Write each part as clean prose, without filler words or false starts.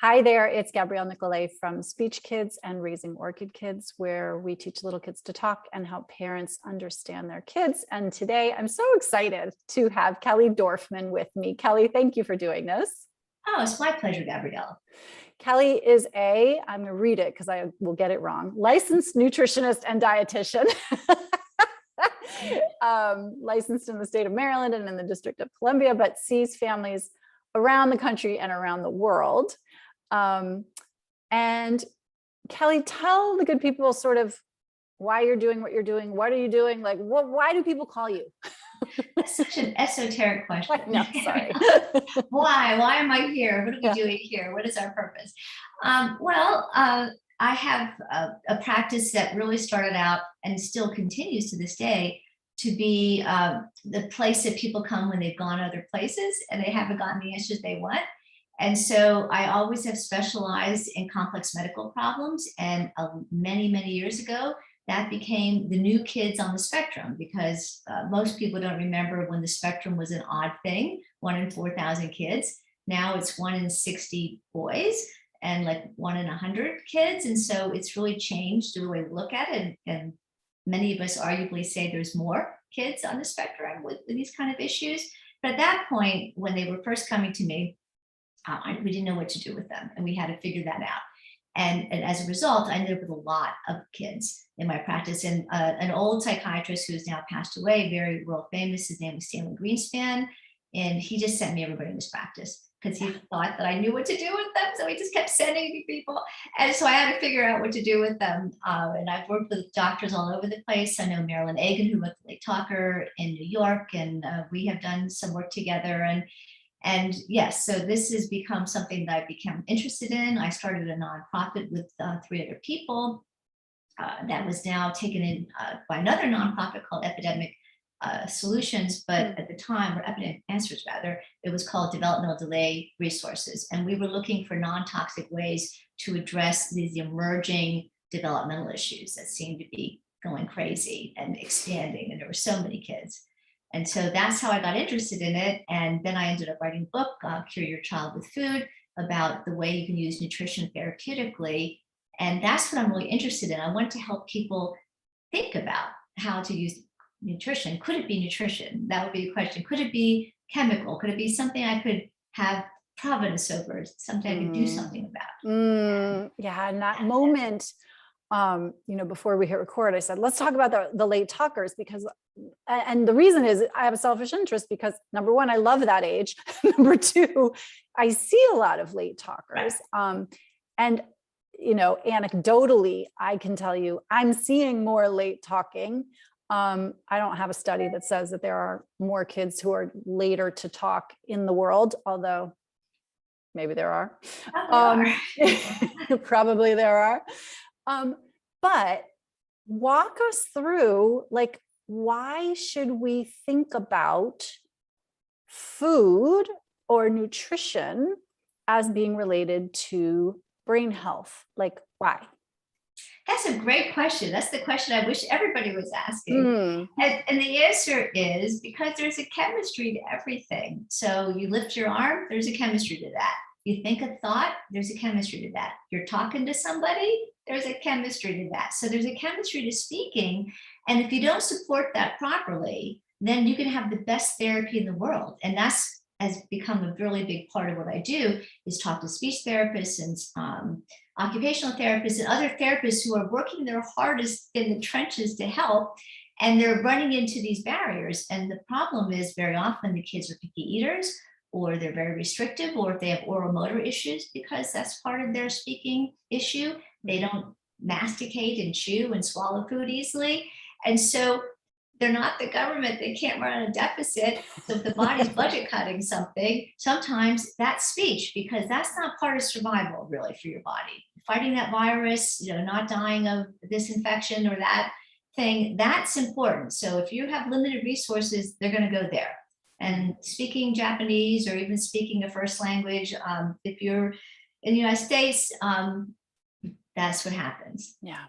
Hi there, it's Gabrielle Nicolay from Speech Kids and Raising Orchid Kids, where we teach little kids to talk and help parents understand their kids. And today I'm so excited to have Kelly Dorfman with me. Kelly, thank you for doing this. Oh, it's my pleasure, Gabrielle. Kelly is I'm going to read it because I will get it wrong, licensed nutritionist and dietitian. Licensed in the state of Maryland and in the District of Columbia, but sees families around the country and around the world. And Kelly, tell the good people sort of why you're doing what you're doing. What are you doing? Like, why do people call you? That's such an esoteric question. No, sorry. Why am I here? What are we doing here? What is our purpose? I have a practice that really started out and still continues to this day to be the place that people come when they've gone other places and they haven't gotten the answers they want. And so I always have specialized in complex medical problems. And many, many years ago, that became the new kids on the spectrum, because most people don't remember when the spectrum was an odd thing, 1 in 4,000 kids. Now it's 1 in 60 boys and like 1 in 100 kids. And so it's really changed the way we look at it. And many of us arguably say there's more kids on the spectrum with these kind of issues. But at that point, when they were first coming to me, we didn't know what to do with them, and we had to figure that out. And as a result, I ended up with a lot of kids in my practice. And an old psychiatrist who's now passed away, very world famous, his name was Stanley Greenspan, and he just sent me everybody in his practice because he thought that I knew what to do with them. So he just kept sending me people. And so I had to figure out what to do with them. And I've worked with doctors all over the place. I know Marilyn Agan, who wrote The Late Talker in New York, and we have done some work together. And yes, so this has become something that I became interested in. I started a nonprofit with 3 other people that was now taken in by another nonprofit called Epidemic Solutions, but at the time, or Epidemic Answers rather, it was called Developmental Delay Resources. And we were looking for non-toxic ways to address these emerging developmental issues that seemed to be going crazy and expanding, and there were so many kids. And so that's how I got interested in it. And then I ended up writing a book, Cure Your Child with Food, about the way you can use nutrition therapeutically. And that's what I'm really interested in. I want to help people think about how to use nutrition. Could it be nutrition? That would be the question. Could it be chemical? Could it be something I could have providence over, something I could do something about? Yeah, in that moment, before we hit record, I said, let's talk about the late talkers, because, and the reason is I have a selfish interest because number one, I love that age. Number two, I see a lot of late talkers. And, anecdotally, I can tell you, I'm seeing more late talking. I don't have a study that says that there are more kids who are later to talk in the world, although maybe there are. Probably there are. But walk us through, like, why should we think about food or nutrition as being related to brain health? Like, why? That's a great question. That's the question I wish everybody was asking. And the answer is because there's a chemistry to everything. So you lift your arm, there's a chemistry to that. You think a thought, there's a chemistry to that. You're talking to somebody, there's a chemistry to that. So there's a chemistry to speaking. And if you don't support that properly, then you can have the best therapy in the world. And that's has become a really big part of what I do, is talk to speech therapists and occupational therapists and other therapists who are working their hardest in the trenches to help. And they're running into these barriers. And the problem is very often the kids are picky eaters, or they're very restrictive, or if they have oral motor issues, because that's part of their speaking issue. They don't masticate and chew and swallow food easily. And so they're not the government. They can't run on a deficit. So if the body's budget cutting something, sometimes that's speech, because that's not part of survival really for your body. Fighting that virus, not dying of this infection or that thing, that's important. So if you have limited resources, they're going to go there. And speaking Japanese, or even speaking a first language, if you're in the United States, that's what happens. Yeah.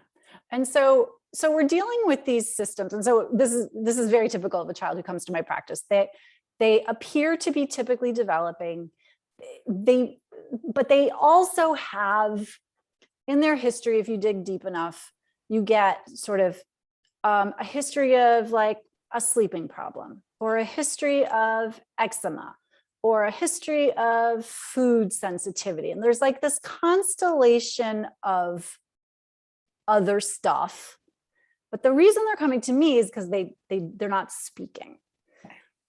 And so we're dealing with these systems. And so this is very typical of a child who comes to my practice. They appear to be typically developing. but they also have in their history, if you dig deep enough, you get sort of a history of like a sleeping problem, or a history of eczema, or a history of food sensitivity. And there's like this constellation of other stuff. But the reason they're coming to me is because they're not speaking.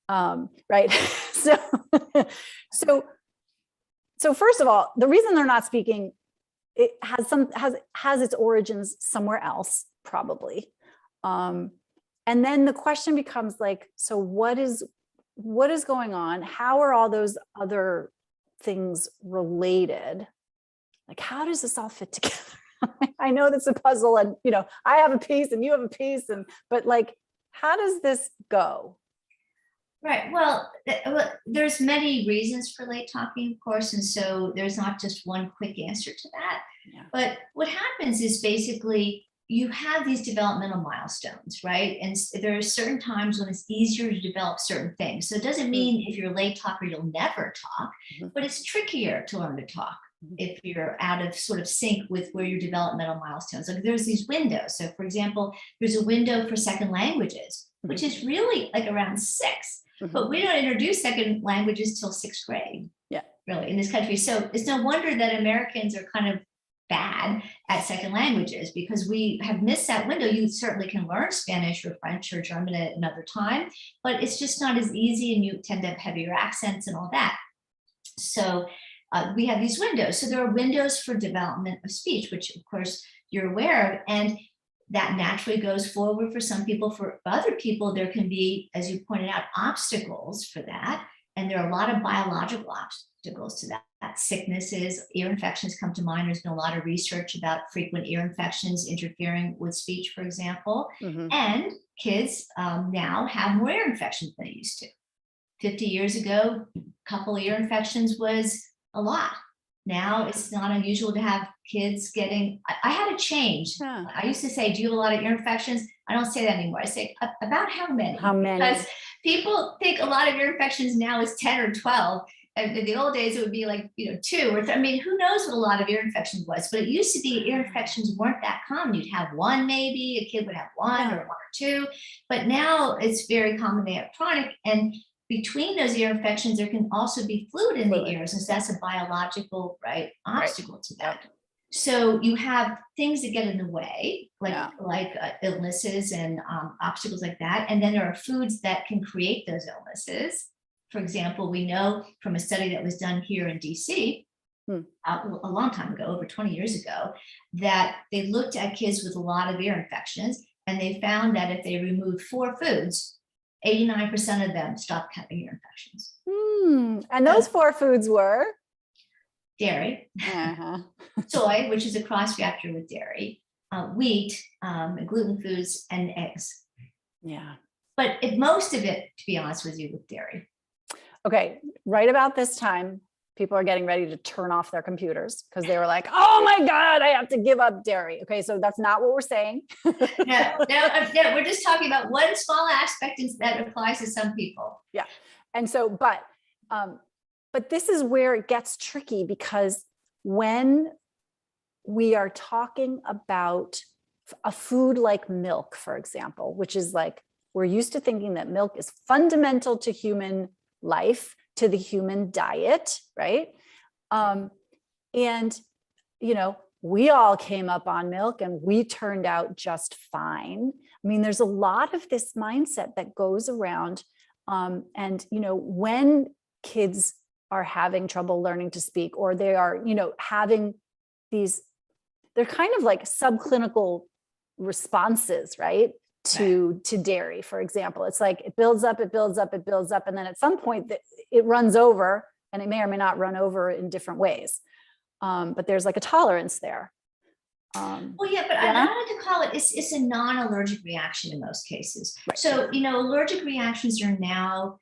Right. So first of all, the reason they're not speaking, it has its origins somewhere else, probably. And then the question becomes like, so what is going on? How are all those other things related? Like, how does this all fit together? I know that's a puzzle, and I have a piece and you have a piece, but like, how does this go? Right. Well, there's many reasons for late talking, of course, and so there's not just one quick answer to that. Yeah. But what happens is basically you have these developmental milestones, right? And there are certain times when it's easier to develop certain things. So it doesn't mean if you're a late talker, you'll never talk, but it's trickier to learn to talk if you're out of sort of sync with where your developmental milestones. Like there's these windows. So for example, there's a window for second languages, which is really like around 6. But we don't introduce second languages till 6th grade. Yeah, really, in this country. So it's no wonder that Americans are kind of bad at second languages, because we have missed that window. You certainly can learn Spanish or French or German at another time, but it's just not as easy, and you tend to have heavier accents and all that. So we have these windows. So there are windows for development of speech, which of course you're aware of, and that naturally goes forward for some people. For other people, there can be, as you pointed out, obstacles for that. And there are a lot of biological obstacles to that. Sicknesses, ear infections come to mind. There's been a lot of research about frequent ear infections interfering with speech, for example. And kids now have more ear infections than they used to. 50 years ago, a couple ear infections was a lot. Now it's not unusual to have kids getting, I had to change. Yeah. I used to say, do you have a lot of ear infections? I don't say that anymore. I say, about how many? How many? Because people think a lot of ear infections now is 10 or 12. And in the old days, it would be like, 2 or 3. I mean, who knows what a lot of ear infections was, but it used to be ear infections weren't that common. You'd have one, maybe a kid would have one or 1 or 2, but now it's very common they have chronic. And between those ear infections, there can also be fluid in the ears, and so that's a biological obstacle to that. So you have things that get in the way, like illnesses and obstacles like that. And then there are foods that can create those illnesses. For example, we know from a study that was done here in DC a long time ago, over 20 years ago, that they looked at kids with a lot of ear infections, and they found that if they removed 4 foods, 89% of them stopped having ear infections. And those 4 foods were? Dairy, soy, which is a cross reactor with dairy, wheat, gluten foods, and eggs. Yeah. But most of it, to be honest with you, with dairy. Okay, right about this time, people are getting ready to turn off their computers because they were like, oh my God, I have to give up dairy. Okay, so that's not what we're saying. No, we're just talking about one small aspect that applies to some people. Yeah, and so, but this is where it gets tricky, because when we are talking about a food like milk, for example, which is like, we're used to thinking that milk is fundamental to human life, to the human diet, right? And, we all came up on milk and we turned out just fine. I mean, there's a lot of this mindset that goes around. And, when kids are having trouble learning to speak, or they are, having these, they're kind of like subclinical responses, right? To dairy, for example. It's like it builds up, it builds up, it builds up. And then at some point it runs over, and it may or may not run over in different ways. But there's like a tolerance there. Well, yeah, but I like to call it's a non-allergic reaction in most cases. Right. So, allergic reactions are now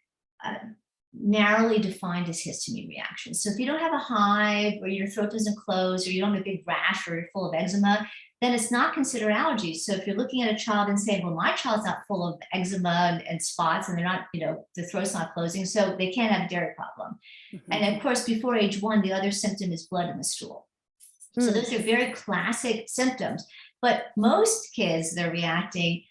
narrowly defined as histamine reactions. So if you don't have a hive, or your throat doesn't close, or you don't have a big rash, or you're full of eczema, then it's not considered allergies. So if you're looking at a child and saying, well, my child's not full of eczema and spots, and they're not, the throat's not closing, so they can't have a dairy problem. Mm-hmm. And of course, before age 1, the other symptom is blood in the stool. So those are very classic symptoms. But most kids, they're reacting,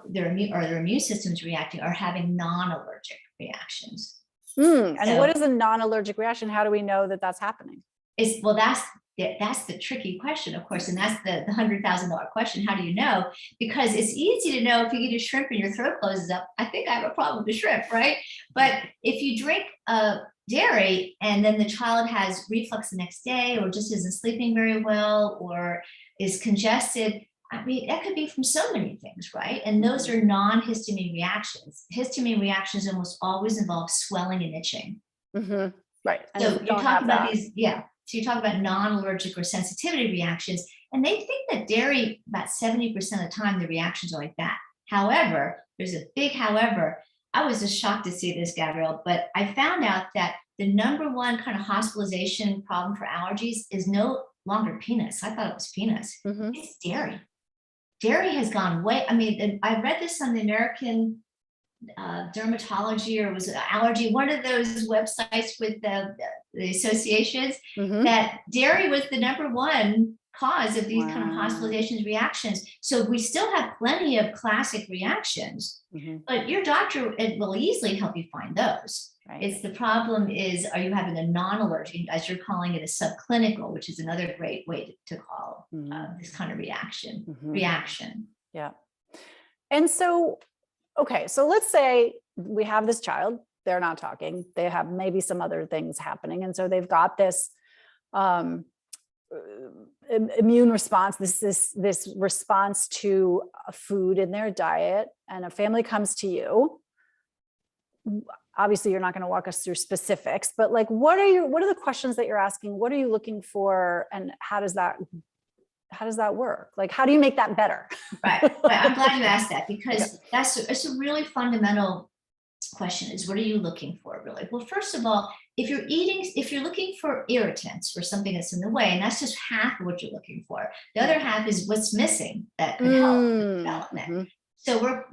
their immune system's reacting, are having non-allergic reactions. And So- what is a non-allergic reaction? How do we know that that's happening? That's the tricky question, of course, and that's the $100,000 question. How do you know? Because it's easy to know if you eat a shrimp and your throat closes up. I think I have a problem with shrimp, right? But if you drink dairy and then the child has reflux the next day, or just isn't sleeping very well, or is congested, I mean, that could be from so many things, right? And those are non-histamine reactions. Histamine reactions almost always involve swelling and itching. Mm-hmm. Right. And So we you're don't talking have about that. these, So you talk about non-allergic or sensitivity reactions, and they think that dairy, about 70% of the time, the reactions are like that. However, there's a big however. I was just shocked to see this, Gabrielle, but I found out that the number one kind of hospitalization problem for allergies is no longer peanuts. I thought it was peanuts. Mm-hmm. It's dairy. Dairy has gone way, I mean, I read this on the American dermatology, or was it allergy, one of those websites with the associations, Mm-hmm. that dairy was the number one cause of these kind of Wow. hospitalizations reactions. So we still have plenty of classic reactions, Mm-hmm. but your doctor, it will easily help you find those. Right. It's the problem is, are you having a non-allergic, as you're calling it, a subclinical, which is another great way to call this kind of reaction. Yeah. And so, okay, so let's say we have this child, they're not talking, they have maybe some other things happening. And so they've got this immune response, this response to a food in their diet, and a family comes to you. Obviously, you're not going to walk us through specifics, but like, what are the questions that you're asking? What are you looking for? And how does that work? Like, how do you make that better? Right. I'm glad you asked that, because it's a really fundamental question, is what are you looking for, really? Well, first of all, if you're looking for irritants or something that's in the way, and that's just half of what you're looking for. The other half is what's missing that could help with development. Mm-hmm. So we're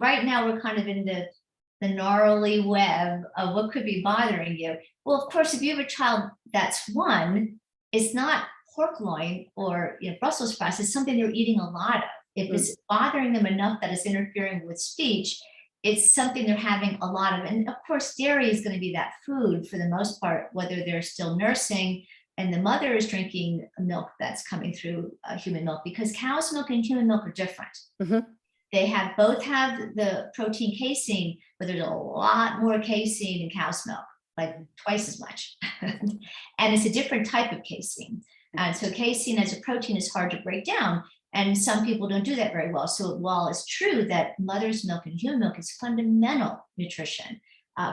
kind of in the gnarly web of what could be bothering you. Well, of course, if you have a child that's 1, it's not pork loin or Brussels sprouts. It's something they're eating a lot of. If it's bothering them enough that it's interfering with speech, it's something they're having a lot of. And of course, dairy is going to be that food for the most part, whether they're still nursing and the mother is drinking milk that's coming through human milk, because cow's milk and human milk are different. Mm-hmm. They both have the protein casein, but there's a lot more casein in cow's milk, like twice as much. And it's a different type of casein. And so casein as a protein is hard to break down. And some people don't do that very well. So while it's true that mother's milk and human milk is fundamental nutrition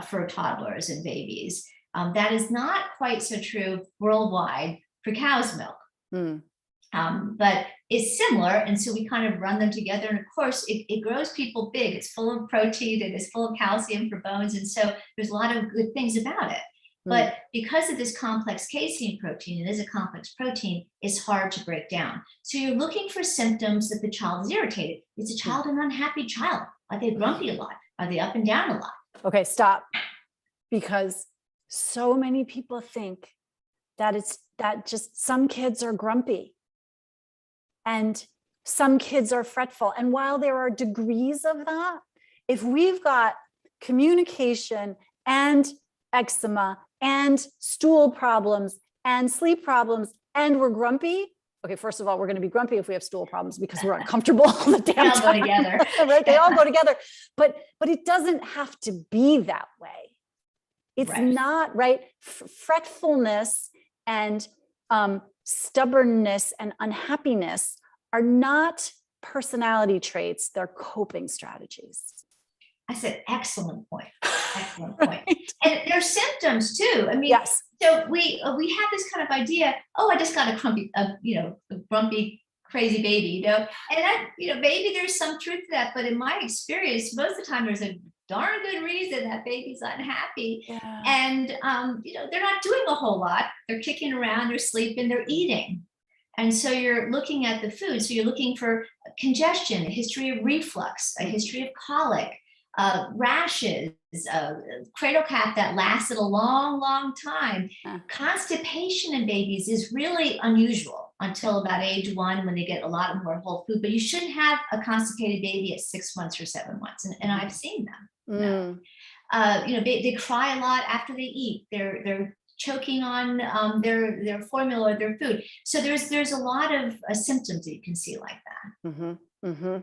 for toddlers and babies, that is not quite so true worldwide for cow's milk. But it's similar. And so we kind of run them together. And of course, it grows people big. It's full of protein and it's full of calcium for bones. And so there's a lot of good things about it. But because of this complex casein protein, it is a complex protein, it's hard to break down. So you're looking for symptoms that the child is irritated. Is the child an unhappy child? Are they grumpy a lot? Are they up and down a lot? Okay, stop. Because so many people think that just some kids are grumpy and some kids are fretful. And while there are degrees of that, if we've got communication and eczema and stool problems and sleep problems and we're grumpy, okay, first of all, we're going to be grumpy if we have stool problems because we're uncomfortable all the damn time. They all go together. Right? They all go together. But it doesn't have to be that way. It's not, right? Fretfulness and stubbornness and unhappiness are not personality traits. They're coping strategies. I said, excellent point. Excellent point. And there's symptoms too. I mean, yes. So we have this kind of idea. Oh, I just got a grumpy, crazy baby, and that, maybe there's some truth to that. But in my experience, most of the time there's a darn good reason that baby's unhappy. Yeah. And, they're not doing a whole lot. They're kicking around, they're sleeping, they're eating. And so you're looking at the food. So you're looking for congestion, a history of reflux, a history of colic, rashes, cradle cap that lasted a long, long time. Constipation in babies is really unusual until about age 1 when they get a lot more whole food. But you shouldn't have a constipated baby at 6 months or 7 months. And I've seen them. They cry a lot after they eat. They're choking on their formula or their food. So there's a lot of symptoms that you can see like that.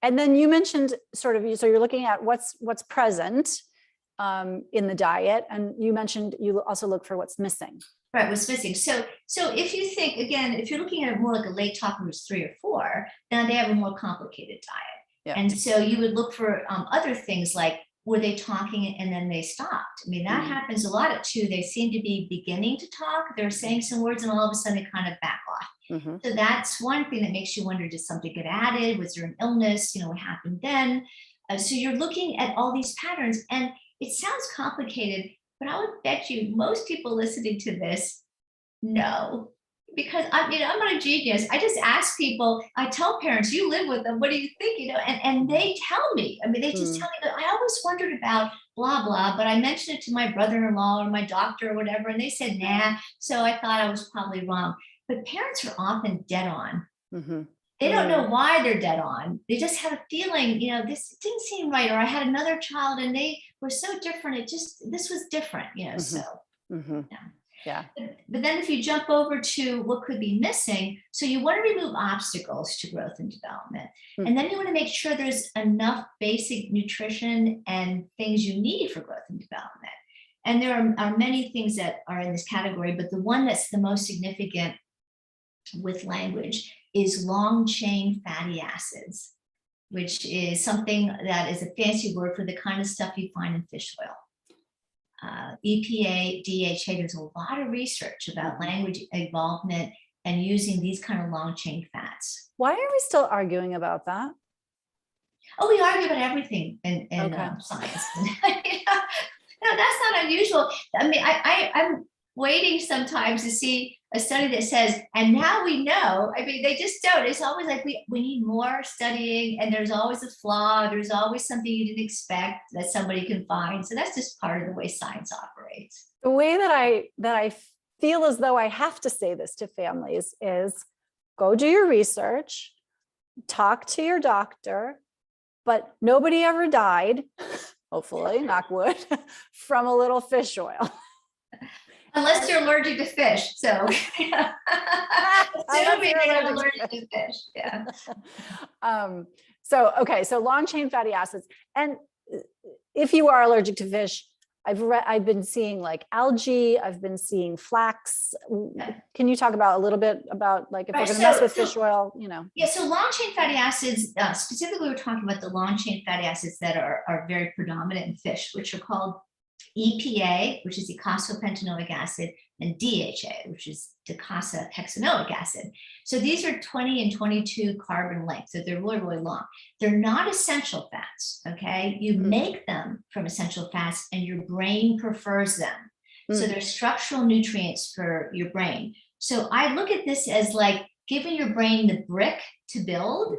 And then you mentioned sort of, so you're looking at what's present in the diet, and you mentioned you also look for what's missing. Right, what's missing. So if you think, again, if you're looking at it more like a late talker who's 3 or 4, then they have a more complicated diet. Yeah. And so you would look for other things like, were they talking and then they stopped? I mean, that happens a lot at 2. They seem to be beginning to talk. They're saying some words and all of a sudden they kind of back off. So that's one thing that makes you wonder, did something get added? Was there an illness? What happened then? So you're looking at all these patterns, and it sounds complicated, but I would bet you most people listening to this know. Because I'm not a genius. I just ask people, I tell parents, you live with them, what do you think? And they tell me. I mean, they just tell me that I always wondered about blah, blah, but I mentioned it to my brother-in-law or my doctor or whatever, and they said, nah. So I thought I was probably wrong. But parents are often dead on. They don't know why they're dead on. They just have a feeling, this didn't seem right. Or I had another child and they were so different. This was different, so. Yeah. But then if you jump over to what could be missing, so you want to remove obstacles to growth and development. And then you want to make sure there's enough basic nutrition and things you need for growth and development. And there are many things that are in this category, but the one that's the most significant with language is long chain fatty acids, which is something that is a fancy word for the kind of stuff you find in fish oil. EPA, DHA, there's a lot of research about language involvement and using these kind of long chain fats. Why are we still arguing about that? Oh, we argue about everything in science. No, that's not unusual. I mean, I'm waiting sometimes to see a study that says, and now we know. I mean, they just don't. It's always like we need more studying, and there's always a flaw. There's always something you didn't expect that somebody can find. So that's just part of the way science operates. The way that I feel as though I have to say this to families is go do your research, talk to your doctor, but nobody ever died, hopefully, knock wood, from a little fish oil. Unless you're allergic to fish. So assuming you're allergic to fish. Yeah. So long chain fatty acids. And if you are allergic to fish, I've been seeing like algae, I've been seeing flax. Can you talk about a little bit about like if we're going to mess with fish oil, Yeah, so long chain fatty acids, specifically we're talking about the long chain fatty acids that are very predominant in fish, which are called EPA, which is eicosapentaenoic acid, and DHA, which is docosahexaenoic acid. So these are 20 and 22 carbon length, so they're really, really long. They're not essential fats, okay? You make them from essential fats and your brain prefers them. So they're structural nutrients for your brain. So I look at this as like giving your brain the brick to build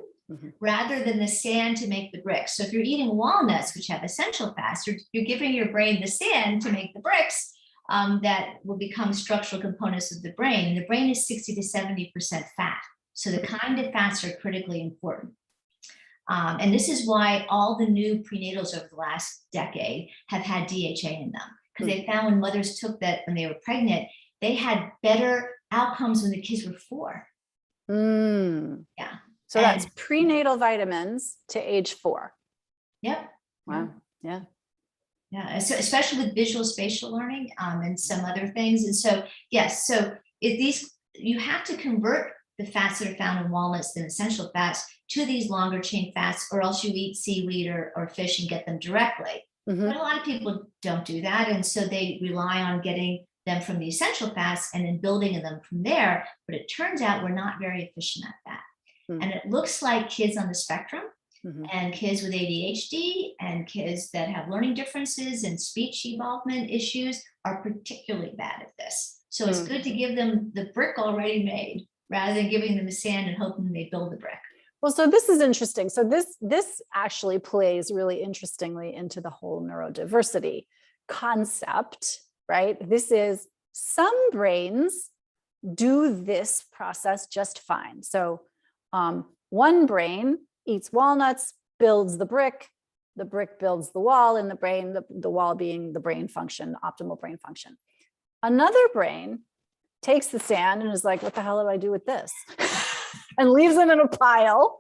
rather than the sand to make the bricks. So if you're eating walnuts, which have essential fats, you're giving your brain the sand to make the bricks that will become structural components of the brain. And the brain is 60 to 70% fat. So the kind of fats are critically important. And this is why all the new prenatals over the last decade have had DHA in them. Because they found when mothers took that when they were pregnant, they had better outcomes when the kids were 4. Yeah. So that's prenatal vitamins to age 4. Yep. Wow. Yeah. Yeah. So especially with visual spatial learning and some other things. And so, yes. So you have to convert the fats that are found in walnuts, the essential fats, to these longer chain fats, or else you eat seaweed or fish and get them directly. But a lot of people don't do that. And so they rely on getting them from the essential fats and then building them from there. But it turns out we're not very efficient at that. And it looks like kids on the spectrum And kids with ADHD and kids that have learning differences and speech involvement issues are particularly bad at this. So it's good to give them the brick already made rather than giving them the sand and hoping they build the brick. Well, so this is interesting. So this actually plays really interestingly into the whole neurodiversity concept, right? This is, some brains do this process just fine. So one brain eats walnuts, builds the brick builds the wall in the brain, the wall being the brain function, optimal brain function. Another brain takes the sand and is like, what the hell do I do with this? And leaves it in a pile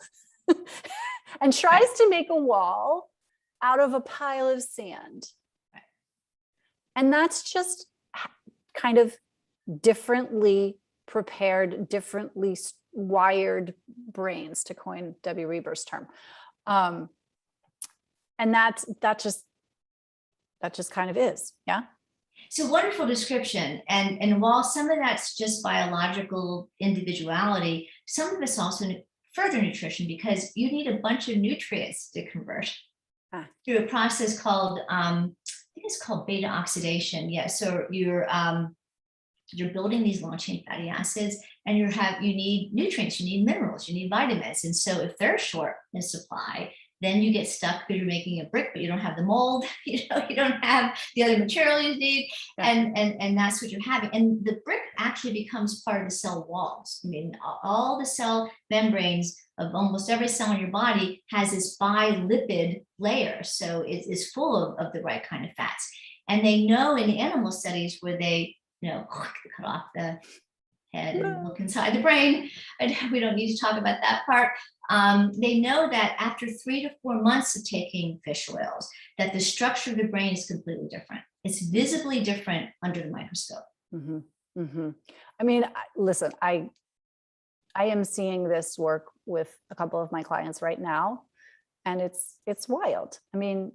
and tries to make a wall out of a pile of sand. And that's just kind of differently prepared, differently wired brains, to coin Debbie Reber's term. And that just kind of is, yeah. It's a wonderful description. And while some of that's just biological individuality, some of it's also further nutrition, because you need a bunch of nutrients to convert through a process called, I think it's called beta oxidation. Yeah. So you're building these long chain fatty acids, and you need nutrients, you need minerals, you need vitamins. And so if they're short in supply, then you get stuck because you're making a brick, but you don't have the mold, you don't have the other material you need. And that's what you're having. And the brick actually becomes part of the cell walls. I mean, all the cell membranes of almost every cell in your body has this bilipid layer. So it is full of the right kind of fats. And they know in animal studies where they, cut off the head and look inside the brain, and we don't need to talk about that part. They know that after 3 to 4 months of taking fish oils, that the structure of the brain is completely different. It's visibly different under the microscope. I mean, listen, I am seeing this work with a couple of my clients right now, and it's wild. I mean,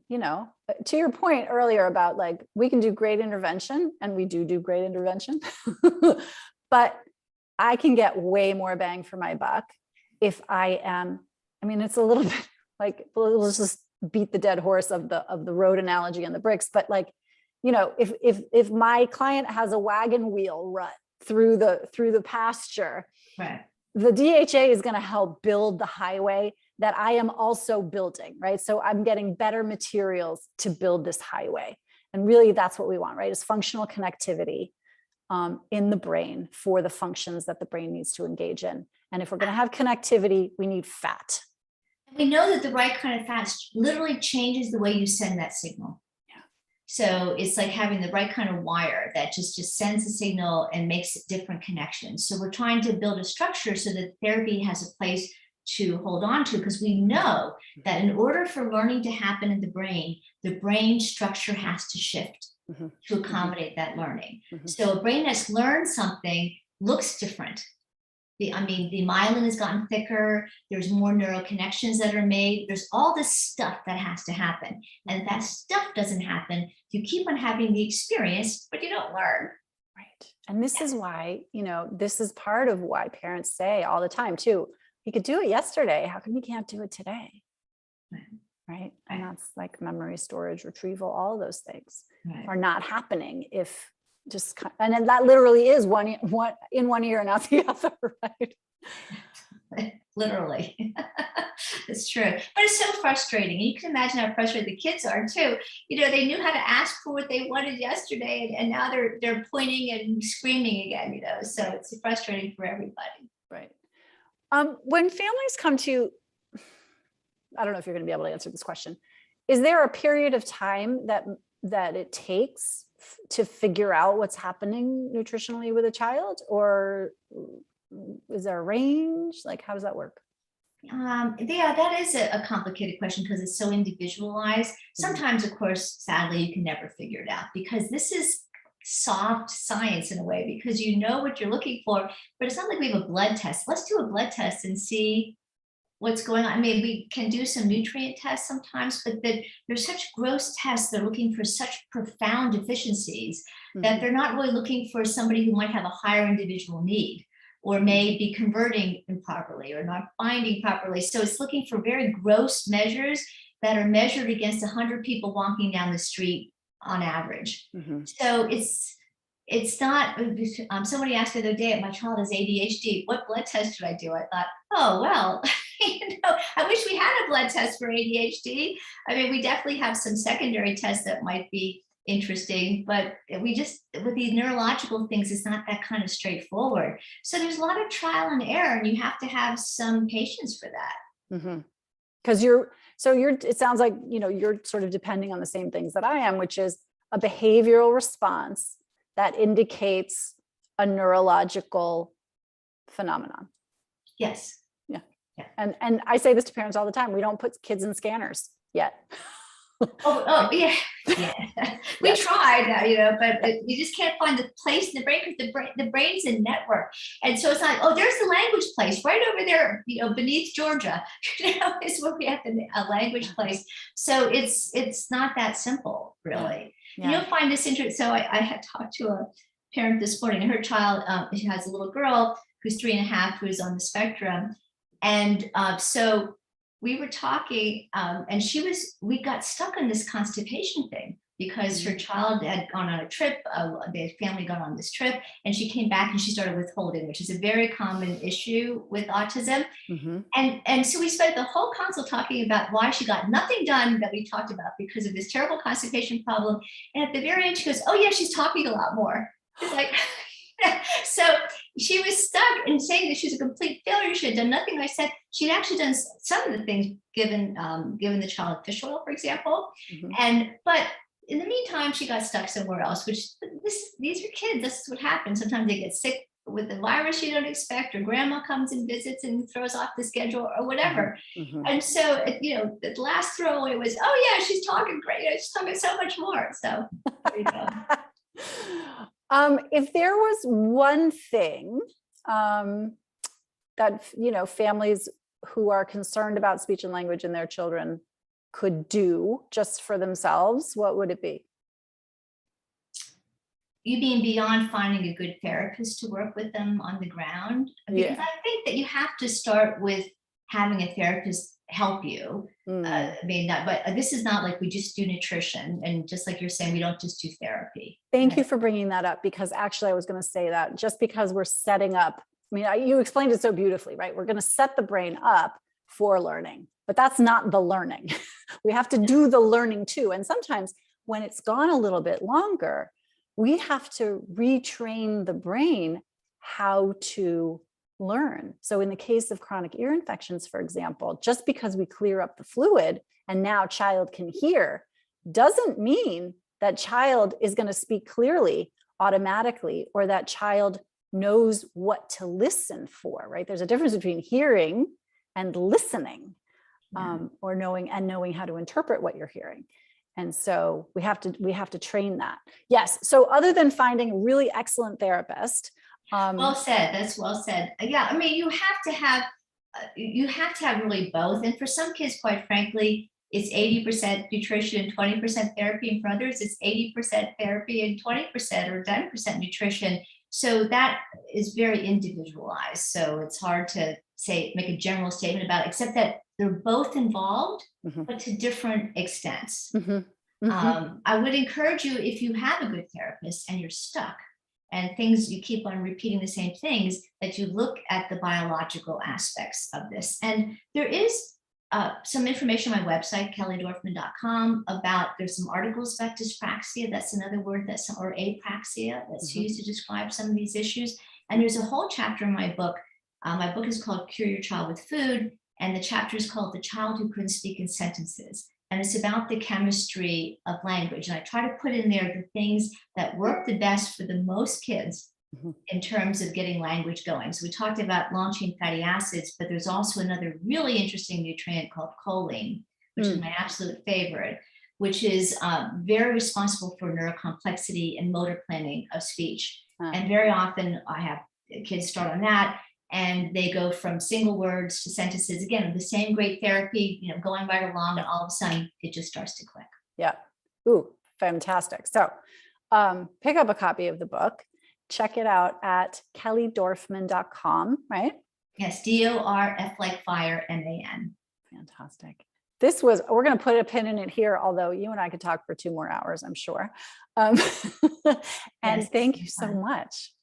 to your point earlier about like, we can do great intervention, and we do great intervention, but I can get way more bang for my buck if it's a little bit like, let's just beat the dead horse of the road analogy and the bricks, but like, if my client has a wagon wheel rut through the pasture, right, the DHA is going to help build the highway that I am also building, right? So I'm getting better materials to build this highway. And really that's what we want, right? Is functional connectivity in the brain for the functions that the brain needs to engage in. And if we're going to have connectivity, we need fat. We know that the right kind of fat literally changes the way you send that signal. Yeah. So it's like having the right kind of wire that just sends a signal and makes different connections. So we're trying to build a structure so that therapy has a place to hold on to, because we know that in order for learning to happen in the brain structure has to shift to accommodate that learning. So a brain that's learned something looks different. The myelin has gotten thicker. There's more neural connections that are made. There's all this stuff that has to happen. And if that stuff doesn't happen, you keep on having the experience, but you don't learn. Right. And this is why, this is part of why parents say all the time too, you could do it yesterday. How come you can't do it today? Right. And that's like memory storage, retrieval, all of those things are not happening if and then that literally is one in one ear and out the other, right? Literally. It's true. But it's so frustrating. And you can imagine how frustrated the kids are too. They knew how to ask for what they wanted yesterday, and now they're pointing and screaming again, so it's frustrating for everybody. Right. When families come to, I don't know if you're going to be able to answer this question. Is there a period of time that it takes to figure out what's happening nutritionally with a child, or is there a range? Like, how does that work? Yeah, that is a complicated question because it's so individualized. Sometimes, of course, sadly, you can never figure it out because this is soft science in a way, because you know what you're looking for, but it's not like we have a blood test. Let's do a blood test and see what's going on. We can do some nutrient tests sometimes, but there's such gross tests. They're looking for such profound deficiencies that they're not really looking for somebody who might have a higher individual need. or may be converting improperly or not binding properly. So it's looking for very gross measures that are measured against 100 people walking down the street on average. So it's not, somebody asked the other day, my child has ADHD, what blood test should I do? I thought, oh, well, I wish we had a blood test for ADHD. I mean, we definitely have some secondary tests that might be interesting, but we just, with these neurological things, it's not that kind of straightforward. So there's a lot of trial and error, and you have to have some patience for that. Because it sounds like, you're sort of depending on the same things that I am, which is a behavioral response that indicates a neurological phenomenon. Yes. Yeah. And I say this to parents all the time. We don't put kids in scanners yet. Oh yeah. We tried, but you just can't find the place in the brain, because the brain's a network. And so it's like, oh, there's the language place right over there, beneath Georgia, is where we have the language place. So it's not that simple, really. Yeah. And you'll find this interesting. So I had talked to a parent this morning, and her child, she has a little girl who's 3.5, who is on the spectrum. And so we were talking, and we got stuck on this constipation thing, because her child had gone on a trip, the family got on this trip, and she came back and she started withholding, which is a very common issue with autism. And so we spent the whole consult talking about why she got nothing done that we talked about because of this terrible constipation problem. And at the very end, she goes, oh yeah, she's talking a lot more. It's like, so she was stuck in saying that she's a complete failure. She had done nothing. I said she'd actually done some of the things, given the child fish oil, for example. But in the meantime, she got stuck somewhere else, which these are kids. This is what happens. Sometimes they get sick with the virus you don't expect, or grandma comes and visits and throws off the schedule or whatever. And so, the last throwaway was, oh yeah, she's talking great. She's talking so much more. So there you go. If there was one thing that, families who are concerned about speech and language in their children could do just for themselves, what would it be? You mean beyond finding a good therapist to work with them on the ground? Because I think that you have to start with having a therapist help you. But this is not like we just do nutrition, and just like you're saying, we don't just do therapy. Thank you for bringing that up, because actually I was going to say that just because we're setting up, you explained it so beautifully, right? We're going to set the brain up for learning, but that's not the learning. We have to do the learning too. And sometimes when it's gone a little bit longer, we have to retrain the brain how to learn. So in the case of chronic ear infections, for example, just because we clear up the fluid and now child can hear, doesn't mean that child is going to speak clearly automatically, or that child knows what to listen for, right? There's a difference between hearing and listening, or knowing how to interpret what you're hearing. And so we have to train that. Yes. So other than finding a really excellent therapist. Well said. That's well said. Yeah. You have to have really both. And for some kids, quite frankly, it's 80% nutrition and 20% therapy. And for others, it's 80% therapy and 20% or 10% nutrition. So that is very individualized. So it's hard to make a general statement about it, except that they're both involved, but to different extents. I would encourage you, if you have a good therapist and you're stuck and you keep on repeating the same things, that you look at the biological aspects of this. And there is some information on my website, kellydorfman.com, there's some articles about dyspraxia. That's another word, or apraxia, that's used to describe some of these issues. And there's a whole chapter in my book. My book is called Cure Your Child with Food, and the chapter is called The Child Who Couldn't Speak in Sentences. And it's about the chemistry of language. And I try to put in there the things that work the best for the most kids in terms of getting language going. So we talked about long chain fatty acids, but there's also another really interesting nutrient called choline, which is my absolute favorite, which is very responsible for neurocomplexity and motor planning of speech. And very often I have kids start on that, and they go from single words to sentences, again, the same great therapy, going right along, and all of a sudden it just starts to click. Yeah. Ooh, fantastic. So pick up a copy of the book. check it out at kellydorfman.com, right? Yes, DORF like fire, MAN. Fantastic. We're going to put a pin in it here, although you and I could talk for 2 more hours, I'm sure. And Yes, thank you it's so fun. much.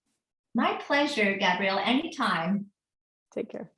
My pleasure, Gabrielle, anytime. Take care.